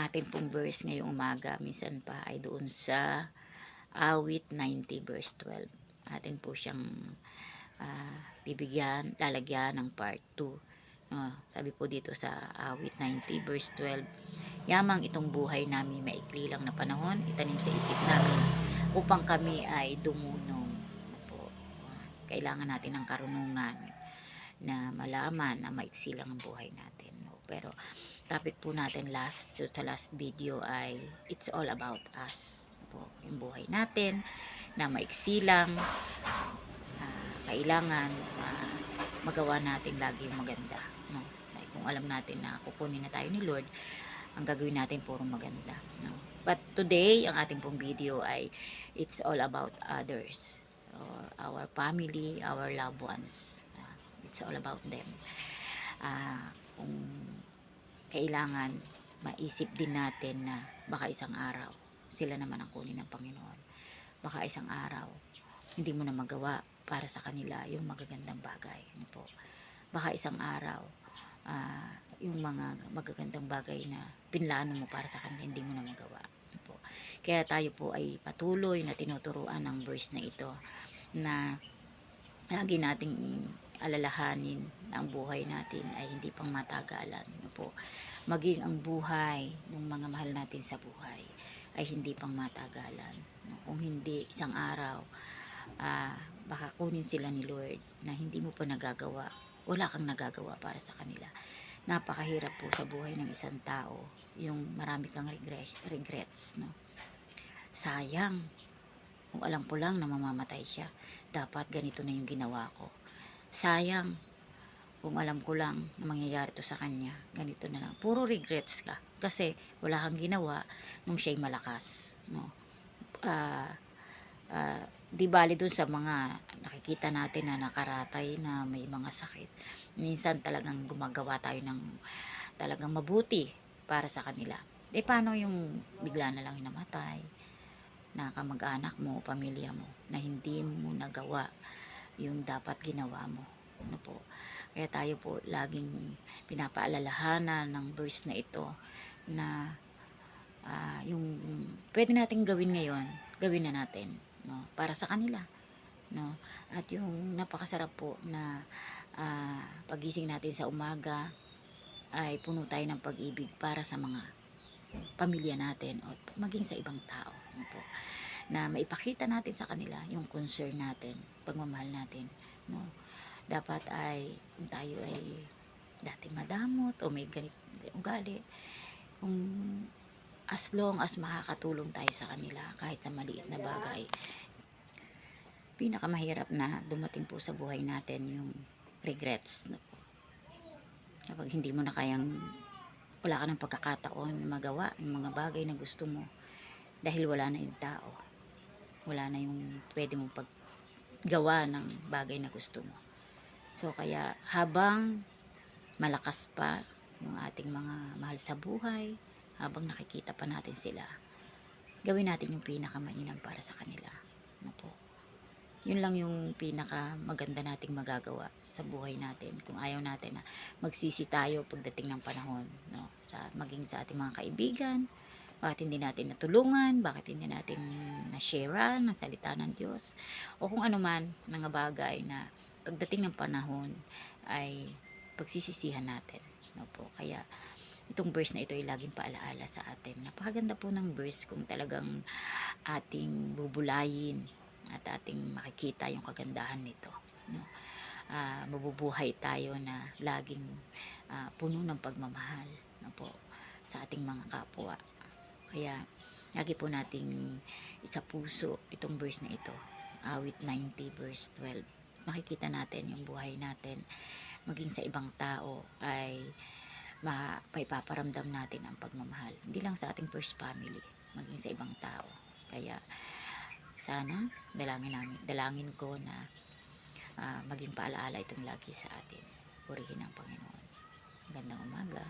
atin pong verse ngayong umaga, minsan pa ay doon sa awit 90 verse 12. Atin po siyang lalagyan ng part 2. Sabi po dito sa awit 90 verse 12, yamang itong buhay namin maikli lang na panahon, itanim sa isip namin upang kami ay dumunong. Ano po, kailangan natin ng karunungan na malaman na maiksi lang ang buhay natin. No? Pero topic po natin sa last video ay it's all about us. Ano po, yung buhay natin na maiksi lang, kailangan magawa natin lagi yung maganda, no? Like, kung alam natin na kukunin na tayo ni Lord, ang gagawin natin puro maganda, no? But today, ang ating pong video ay it's all about others, or our family, our loved ones. It's all about them. Kung kailangan maisip din natin na baka isang araw sila naman ang kunin ng Panginoon. Baka isang araw hindi mo na magawa para sa kanila yung magagandang bagay. Ano po? Baka isang araw yung mga magagandang bagay na pinlano mo para sa kanila hindi mo na magawa. Ano po? Kaya tayo po ay patuloy na tinuturuan ng verse na ito na lagi nating alalahanin na ang buhay natin ay hindi pang matagalan. Ano po? Maging ang buhay ng mga mahal natin sa buhay ay hindi pang matagalan. Kung hindi, isang araw baka kunin sila ni Lord na hindi mo pa nagagawa, wala kang nagagawa para sa kanila. Napakahirap po sa buhay ng isang tao yung marami kang regrets, no? Sayang, kung alam ko lang na mamamatay siya, dapat ganito na yung ginawa ko. Sayang, kung alam ko lang na mangyayari to sa kanya, ganito na lang. Puro regrets ka kasi wala kang ginawa nung siya'y malakas, no? Di bali dun sa mga nakikita natin na nakaratay na may mga sakit, minsan talagang gumagawa tayo ng talagang mabuti para sa kanila. Paano yung bigla na lang namatay na kamag-anak mo, pamilya mo, na hindi mo nagawa yung dapat ginawa mo? Ano po? Kaya tayo po laging pinapaalalahanan ng verse na ito na yung pwede nating gawin ngayon, gawin na natin, no? Para sa kanila, no? At yung napakasarap po na pagising natin sa umaga ay puno tayo ng pag-ibig para sa mga pamilya natin o maging sa ibang tao, no po? Na maipakita natin sa kanila yung concern natin, pagmamahal natin, no? Dapat ay kung tayo ay dati madamot o may ganit ugali, kung as long as makakatulong tayo sa kanila kahit sa maliit na bagay, pinakamahirap na dumating po sa buhay natin yung regrets, no? Kapag hindi mo na kayang, wala ka ng pagkakataon magawa yung mga bagay na gusto mo dahil wala na yung tao, wala na yung pwede mong paggawa ng bagay na gusto mo. So kaya habang malakas pa yung ating mga mahal sa buhay, habang nakikita pa natin sila, gawin natin yung pinakamainam para sa kanila, ano po? Yun lang yung pinaka maganda nating magagawa sa buhay natin. Kung ayaw natin na magsisi tayo pagdating ng panahon, no? Maging sa ating mga kaibigan, bakit hindi natin natulungan, bakit hindi natin na-sharean ng salita ng Diyos, o kung ano man mga bagay na pagdating ng panahon ay pagsisisihan natin, no po? Kaya itong verse na ito ay laging paalaala sa atin. Napakaganda po ng verse kung talagang ating bubulayin at ating makikita yung kagandahan nito, no? Mabubuhay tayo na laging puno ng pagmamahal, no po, sa ating mga kapwa. Kaya lagi po nating isa puso itong verse na ito, awit 90 verse 12. Makikita natin yung buhay natin maging sa ibang tao ay maipaparamdam natin ang pagmamahal, hindi lang sa ating first family, maging sa ibang tao. Kaya sana dalangin ko na maging paalaala itong lagi sa atin. Purihin ang Panginoon. Magandang umaga.